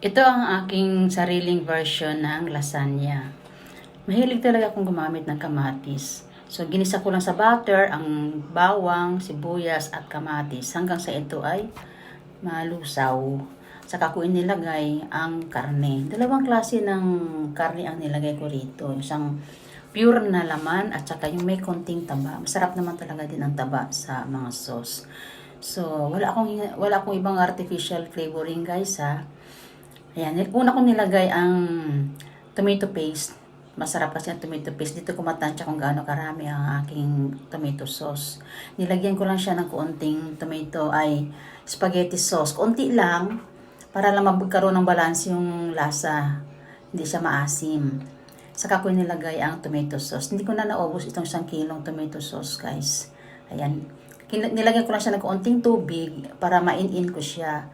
Ito ang aking sariling version ng lasagna. Mahilig talaga akong gumamit ng kamatis. So, ginisa ko lang sa butter ang bawang, sibuyas at kamatis hanggang sa ito ay malusaw. Saka ko inilagay ang karne. Dalawang klase ng karne ang nilagay ko rito. Isang pure na laman at saka yung may konting taba. Masarap naman talaga din ang taba sa mga sauce. So, wala akong ibang artificial flavoring guys ha. Ayan, una kong nilagay ang tomato paste. Masarap kasi ang tomato paste. Dito ko matansya kung gaano karami ang aking tomato sauce. Nilagyan ko lang siya ng kuunting spaghetti sauce. Kunti lang, para lang magkaroon ng balance yung lasa. Hindi siya maasim. Saka ko nilagay ang tomato sauce. Hindi ko na naubos itong 1 kilong tomato sauce, guys. Ayan. Nilagyan ko lang siya ng kuunting tubig para mainin ko siya.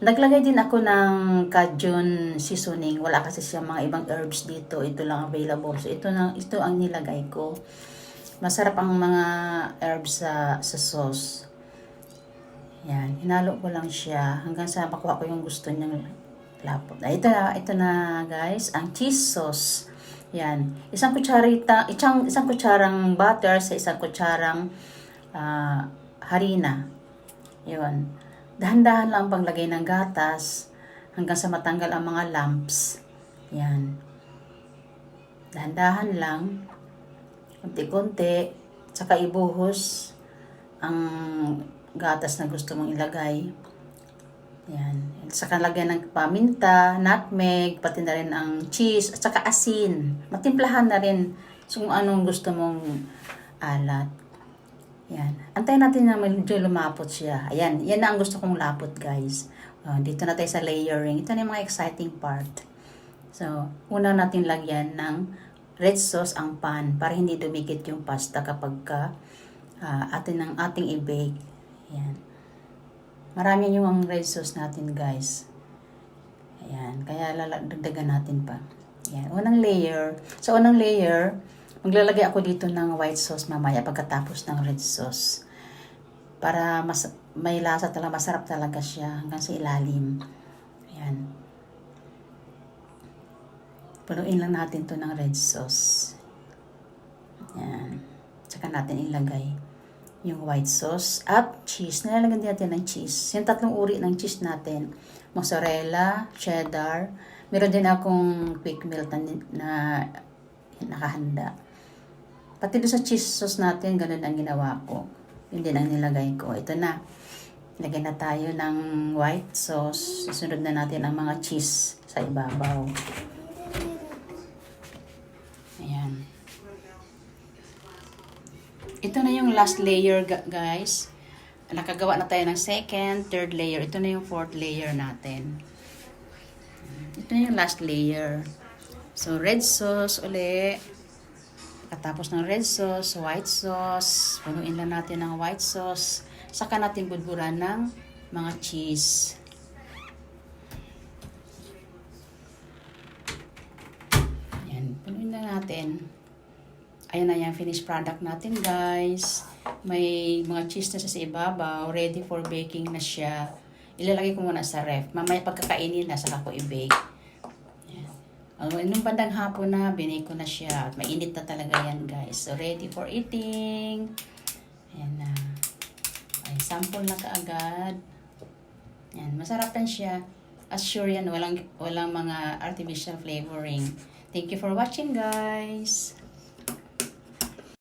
Naglagay din ako ng Cajun seasoning. Wala kasi siya mga ibang herbs dito. Ito lang available. So, ito ang nilagay ko. Masarap ang mga herbs sa sauce. Yan. Hinalo ko lang siya hanggang sa makuha ko yung gusto niyang lapot. Ito na guys. Ang cheese sauce. Yan. Isang kutsarang butter sa isang kutsarang harina. Yun. Dahan-dahan lang ang paglagay ng gatas hanggang sa matanggal ang mga lumps. Yan. Dahan-dahan lang. Konti-konti. Saka ibuhos ang gatas na gusto mong ilagay. Yan. Saka lagyan ng paminta, nutmeg, pati na rin ang cheese, at saka asin. Matimplahan na rin kung anong gusto mong alat. Yan. Antayin natin na medyo lumapot siya. Ayan. Yan na ang gusto kong lapot, guys. Dito na tayo sa layering. Ito na yung mga exciting part. So, una natin lagyan ng red sauce ang pan para hindi dumikit yung pasta kapag ating i-bake. Ayan. Marami yung red sauce natin, guys. Ayan. Kaya dagdagan natin pa. Ayan. Unang layer. Sa unang layer, maglalagay ako dito ng white sauce mamaya pagkatapos ng red sauce. Para may lasa talaga, masarap talaga siya hanggang sa ilalim. Ayan. Punuin lang natin to ng red sauce. Ayan. Tsaka natin ilagay yung white sauce at cheese. Nilalagyan din natin ng cheese. Yung 3 uri ng cheese natin. Mozzarella, cheddar. Meron din akong quick melt na nakahanda. Pati doon sa cheese sauce natin, ganun ang ginawa ko. Yun din ang nilagay ko. Ito na. Lagyan na tayo ng white sauce. Susunod na natin ang mga cheese sa ibabaw. Ayan. Ito na yung last layer, guys. Nakagawa na tayo ng second, third layer. Ito na yung fourth layer natin. Ito na yung last layer. So, red sauce uli. Katapos ng red sauce, white sauce, punuin lang natin ng white sauce, saka natin budburan ng mga cheese. Ayan, punuin na natin. Ayan na yung finished product natin, guys. May mga cheese na siya sa ibabaw, ready for baking na siya. Ilalagay ko muna sa ref. Mamaya pagkakainin na, saka ko i-bake. Nung bandang hapon na, binake ko na siya. Mainit na talaga yan, guys. So, ready for eating. Ayan na. Ay, sample na kaagad. Ayan, masarap yan siya. As sure yan, walang mga artificial flavoring. Thank you for watching, guys.